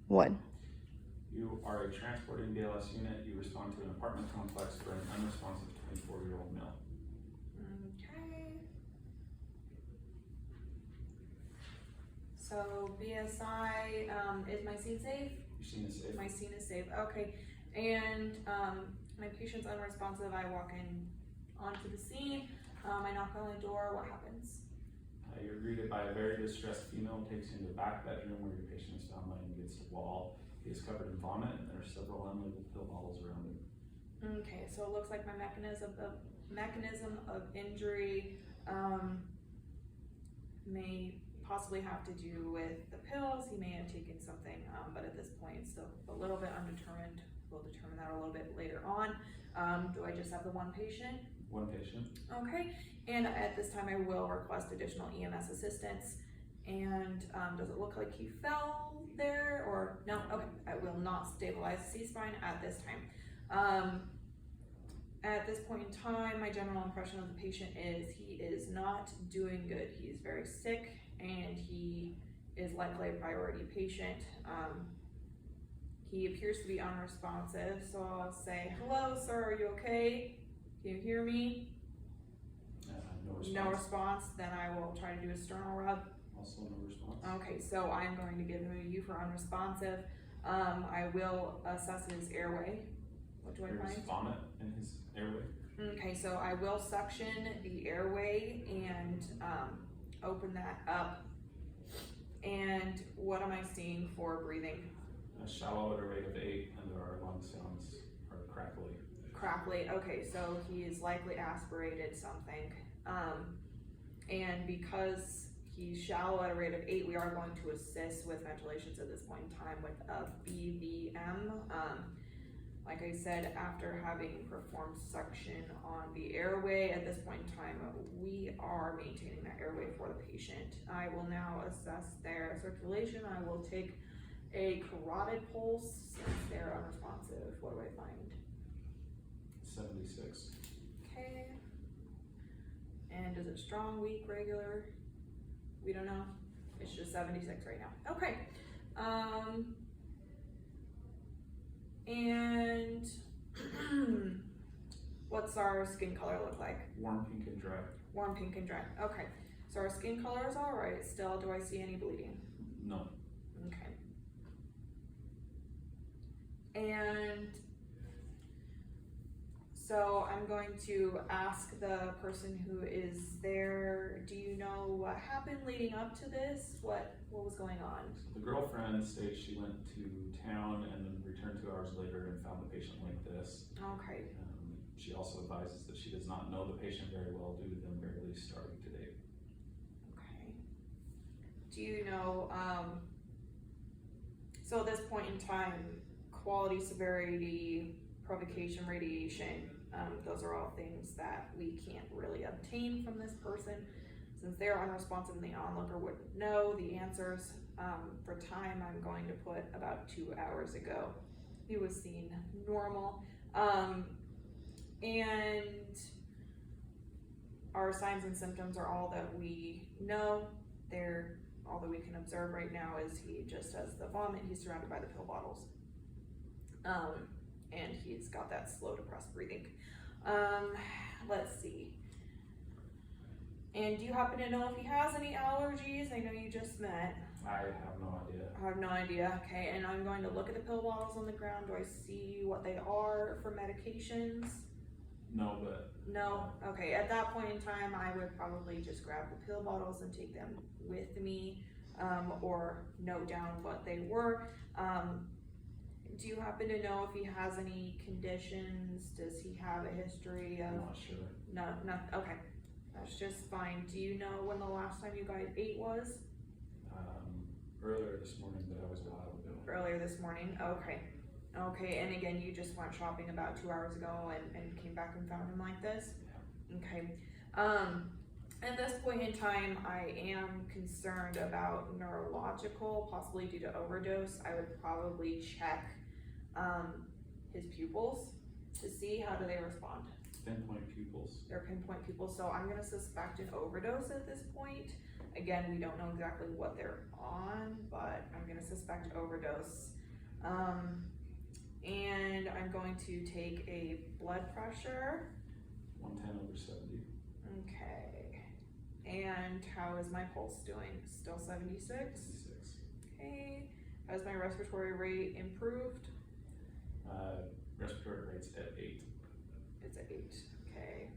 1. You are a transporting BLS unit. You respond to an apartment complex for an unresponsive 24-year-old male. Okay. So BSI, is my scene safe? Your scene is safe. My scene is safe, okay. And my patient's unresponsive, I walk in onto the scene, I knock on the door, what happens? You're greeted by a very distressed female who takes you into the back bedroom where your patient is found laying against the wall. He is covered in vomit and there are several unlabeled pill bottles around him. Okay, so it looks like my mechanism of injury may possibly have to do with the pills. He may have taken something, but at this point, still a little bit undetermined. We'll determine that a little bit later on. Do I just have the one patient? One patient. Okay, and at this time I will request additional EMS assistance. And does it look like he fell there or no? Okay, I will not stabilize the C-spine at this time. At this point in time, my general impression of the patient is he is not doing good. He is very sick and he is likely a priority patient. He appears to be unresponsive, so I'll say, hello, sir, are you okay? Can you hear me? No response. No response, then I will try to do a sternal rub. Also no response. Okay, so I'm going to give him a U for unresponsive. I will assess his airway. What do I There's find? vomit in his airway. Okay, so I will suction the airway and open that up. And what am I seeing for breathing? Shallow at a rate of 8 and our lung sounds are crackly. Crackly, okay, so he is likely aspirated something. And because he's shallow at a rate of 8, we are going to assist with ventilations at this point in time with a BVM. Like I said, after having performed suction on the airway, at this point in time, we are maintaining that airway for the patient. I will now assess their circulation. I will take a carotid pulse since they're unresponsive. What do I find? 76. Okay. And is it strong, weak, regular? We don't know. It's just 76 right now. Okay. And what's our skin color look like? Warm, pink, and dry. Warm, pink, and dry. Okay. So our skin color is all right. Still, do I see any bleeding? No. Okay. And so I'm going to ask the person who is there, do you know what happened leading up to this? What was going on? The girlfriend states she went to town and then returned 2 hours later and found the patient like this. Okay. She also advises that she does not know the patient very well due to them barely starting today. Okay. Do you know, so at this point in time, quality, severity, provocation, radiation, those are all things that we can't really obtain from this person. Since they're unresponsive and the onlooker wouldn't know the answers, for time I'm going to put about 2 hours ago. He was seen normal. And our signs and symptoms are all that we know. They're all that we can observe right now is he just has the vomit, he's surrounded by the pill bottles. And he's got that slow depressed breathing. Let's see. And do you happen to know if he has any allergies? I know you just met. I have no idea. I have no idea. Okay, and I'm going to look at the pill bottles on the ground. Do I see what they are for medications? No, but. No? Okay, at that point in time, I would probably just grab the pill bottles and take them with me, or note down what they were. Do you happen to know if he has any conditions? Does he have a history of? I'm not sure. No, okay. That's just fine. Do you know when the last time you guys ate was? Earlier this morning, but I was a while ago. Earlier this morning, okay. Okay, and again, you just went shopping about 2 hours ago and came back and found him like this? Yeah. Okay. At this point in time, I am concerned about neurological, possibly due to overdose. I would probably check his pupils to see how do they respond. Pinpoint pupils. They're pinpoint pupils, so I'm gonna suspect an overdose at this point. Again, we don't know exactly what they're on, but I'm gonna suspect overdose. And I'm going to take a blood pressure. 110/70. Okay. And how is my pulse doing? Still 76? 66. Okay. Has my respiratory rate improved? Respiratory rate's at 8. It's at 8. Okay.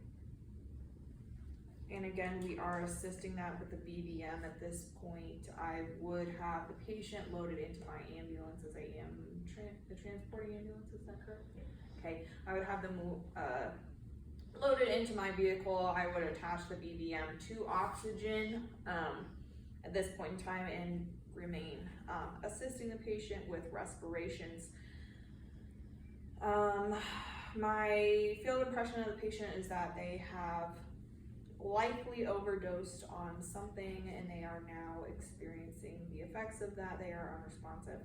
And again, we are assisting that with the BVM at this point. I would have the patient loaded into my ambulance as I am the transporting ambulance, is that correct? Yeah. Okay, I would have them loaded into my vehicle. I would attach the BVM to oxygen at this point in time and remain assisting the patient with respirations. My field impression of the patient is that they have likely overdosed on something and they are now experiencing the effects of that. They are unresponsive.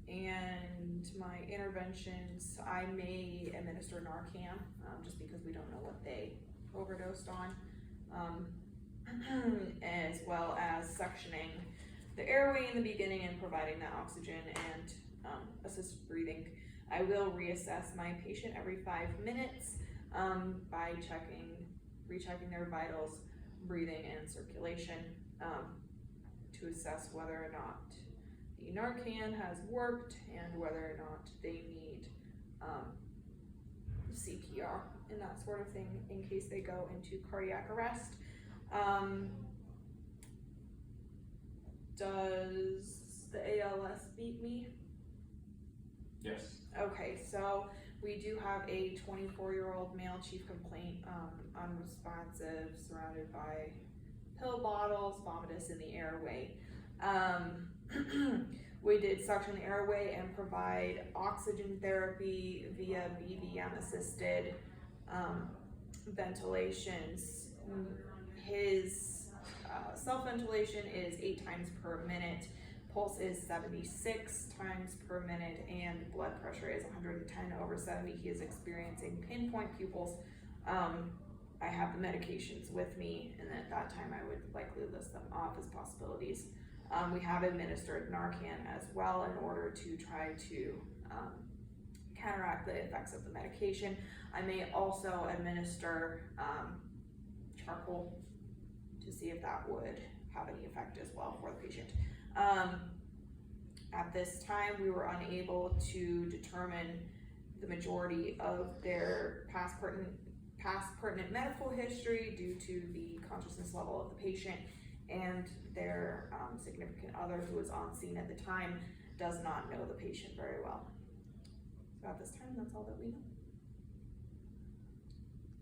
And my interventions, I may administer Narcan, just because we don't know what they overdosed on, as well as suctioning the airway in the beginning and providing that oxygen and assisted breathing. I will reassess my patient every 5 minutes by rechecking their vitals, breathing, and circulation to assess whether or not the Narcan has worked and whether or not they need CPR and that sort of thing in case they go into cardiac arrest. Does the ALS beat me? Yes. Okay, so we do have a 24-year-old male chief complaint, unresponsive, surrounded by pill bottles, vomitus in the airway. We did suction the airway and provide oxygen therapy via BVM assisted ventilations. His self-ventilation is 8 times per minute. Pulse is 76 times per minute and blood pressure is 110/70. He is experiencing pinpoint pupils. I have the medications with me, and at that time I would likely list them off as possibilities. We have administered Narcan as well in order to try to counteract the effects of the medication. I may also administer charcoal to see if that would have any effect as well for the patient. At this time, we were unable to determine the majority of their past pertinent medical history due to the consciousness level of the patient, and their significant other, who was on scene at the time, does not know the patient very well. So at this time, that's all that we know.